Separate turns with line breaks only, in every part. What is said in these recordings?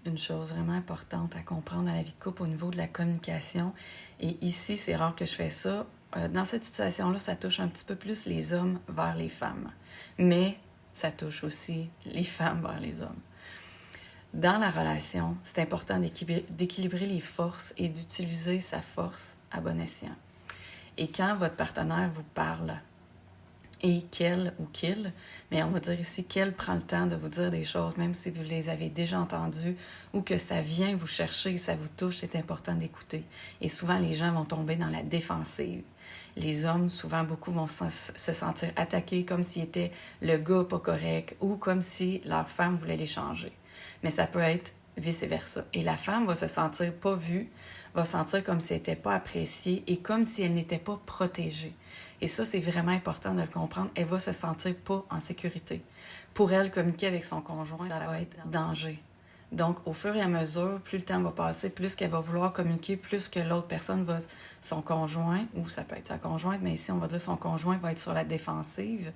une chose vraiment importante à comprendre dans la vie de couple au niveau de la communication. Et ici, c'est rare que je fais ça. Dans cette situation-là, ça touche un petit peu plus les hommes vers les femmes. Mais ça touche aussi les femmes vers les hommes. Dans la relation, c'est important d'équilibrer les forces et d'utiliser sa force à bon escient. Et quand votre partenaire vous parle et qu'elle ou qu'il, mais on va dire ici qu'elle prend le temps de vous dire des choses, même si vous les avez déjà entendues ou que ça vient vous chercher, ça vous touche, c'est important d'écouter. Et souvent, les gens vont tomber dans la défensive. Les hommes, souvent, beaucoup vont se sentir attaqués comme s'ils étaient le gars pas correct ou comme si leur femme voulait les changer. Mais ça peut être vice-versa. Et la femme va se sentir pas vue, va se sentir comme si elle n'était pas appréciée et comme si elle n'était pas protégée. Et ça, c'est vraiment important de le comprendre. Elle va se sentir pas en sécurité. Pour elle, communiquer avec son conjoint, ça va être danger. Donc, au fur et à mesure, plus le temps va passer, plus qu'elle va vouloir communiquer, plus que l'autre personne va, son conjoint, ou ça peut être sa conjointe, mais ici, on va dire son conjoint va être sur la défensive,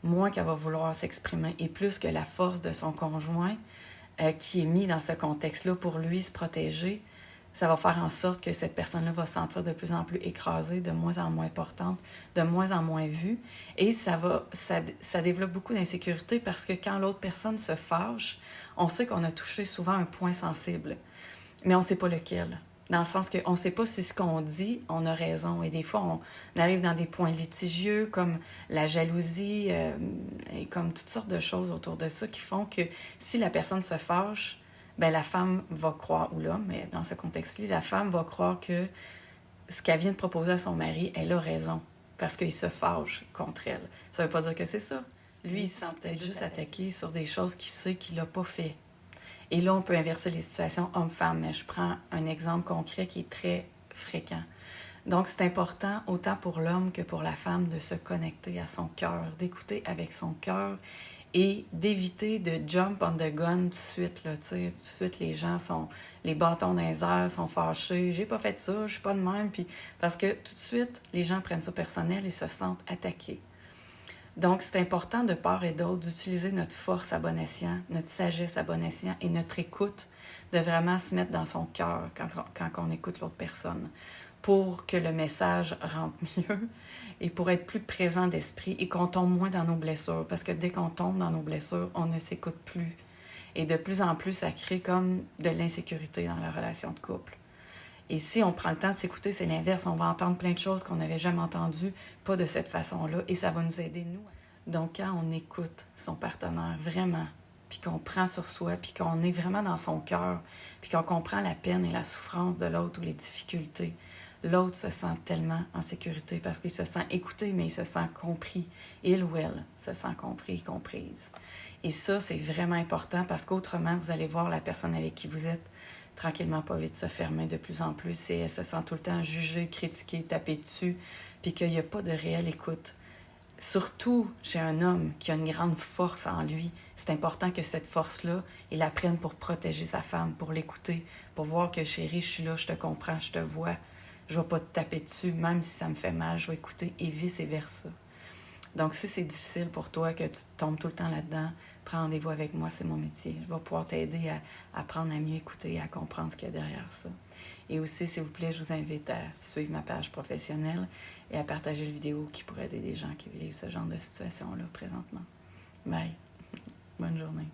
moins qu'elle va vouloir s'exprimer, et plus que la force de son conjoint, qui est mis dans ce contexte-là pour lui se protéger, ça va faire en sorte que cette personne-là va se sentir de plus en plus écrasée, de moins en moins importante, de moins en moins vue. Et ça développe beaucoup d'insécurité parce que quand l'autre personne se fâche, on sait qu'on a touché souvent un point sensible, mais on ne sait pas lequel. Dans le sens qu'on ne sait pas si ce qu'on dit, on a raison. Et des fois, on arrive dans des points litigieux comme la jalousie et comme toutes sortes de choses autour de ça qui font que si la personne se fâche, ben la femme va croire, ou l'homme, mais dans ce contexte-là, la femme va croire que ce qu'elle vient de proposer à son mari, elle a raison, parce qu'il se fâche contre elle. Ça ne veut pas dire que c'est ça. Lui, il se sent peut-être juste attaqué sur des choses qu'il sait qu'il n'a pas fait. Et là, on peut inverser les situations homme-femme, mais je prends un exemple concret qui est très fréquent. Donc, c'est important, autant pour l'homme que pour la femme, de se connecter à son cœur, d'écouter avec son cœur et d'éviter de jump on the gun tout de suite. Là, tout de suite, les gens sont les bâtons dans les airs, sont fâchés. J'ai pas fait ça, je suis pas de même. Puis, parce que tout de suite, les gens prennent ça personnel et se sentent attaqués. Donc, c'est important de part et d'autre d'utiliser notre force à bon escient, notre sagesse à bon escient et notre écoute, de vraiment se mettre dans son cœur quand on écoute l'autre personne, pour que le message rentre mieux et pour être plus présent d'esprit et qu'on tombe moins dans nos blessures. Parce que dès qu'on tombe dans nos blessures, on ne s'écoute plus. Et de plus en plus, ça crée comme de l'insécurité dans la relation de couple. Et si on prend le temps de s'écouter, c'est l'inverse. On va entendre plein de choses qu'on n'avait jamais entendues, pas de cette façon-là, et ça va nous aider, nous. Donc, quand on écoute son partenaire vraiment, puis qu'on prend sur soi, puis qu'on est vraiment dans son cœur, puis qu'on comprend la peine et la souffrance de l'autre ou les difficultés, l'autre se sent tellement en sécurité parce qu'il se sent écouté, mais il se sent compris. Il ou elle se sent compris et comprise. Et ça, c'est vraiment important parce qu'autrement, vous allez voir la personne avec qui vous êtes tranquillement pas vite se fermer de plus en plus et elle se sent tout le temps jugée, critiquée, tapée dessus, puis qu'il n'y a pas de réelle écoute. Surtout chez un homme qui a une grande force en lui, c'est important que cette force-là, il la prenne pour protéger sa femme, pour l'écouter, pour voir que chérie, je suis là, je te comprends, je te vois, je ne vais pas te taper dessus, même si ça me fait mal, je vais écouter et vice-versa. Donc, si c'est difficile pour toi, que tu tombes tout le temps là-dedans, prends rendez-vous avec moi, c'est mon métier. Je vais pouvoir t'aider à apprendre à mieux écouter et à comprendre ce qu'il y a derrière ça. Et aussi, s'il vous plaît, je vous invite à suivre ma page professionnelle et à partager la vidéo qui pourrait aider des gens qui vivent ce genre de situation-là présentement. Bye. Bonne journée.